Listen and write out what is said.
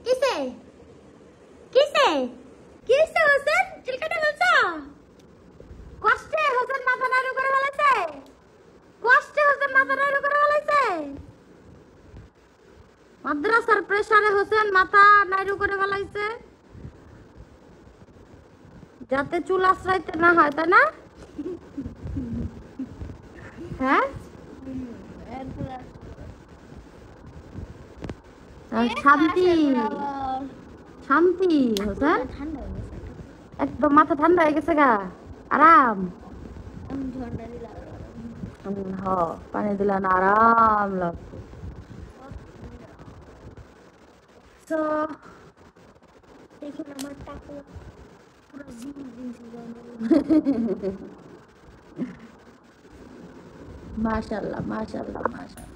কিসে কিসে কিসে হোসেন চুল কাটা ফেলছো কষ্টে হোসেন মাথা নাড়ু করে ফেলেছে কষ্টে হোসেন মাথা নাড়ু করে ফেলেছে মাদ্রাসার প্রেসারে হোসেন মাথা নাড়ু করে ফেলাইছে যাতে চুল আশ্রাইতে না হয় তাই না হ্যাঁ শান্তি শান্তি হোসেন একদম মাথা ঠান্ডা হয়ে গেছে গা আরাম পানি দিলা না আরাম লাগছে তো দেখুন আমার টাকা পুরো মাশাআল্লাহ মাশাআল্লাহ মাশাআল্লাহ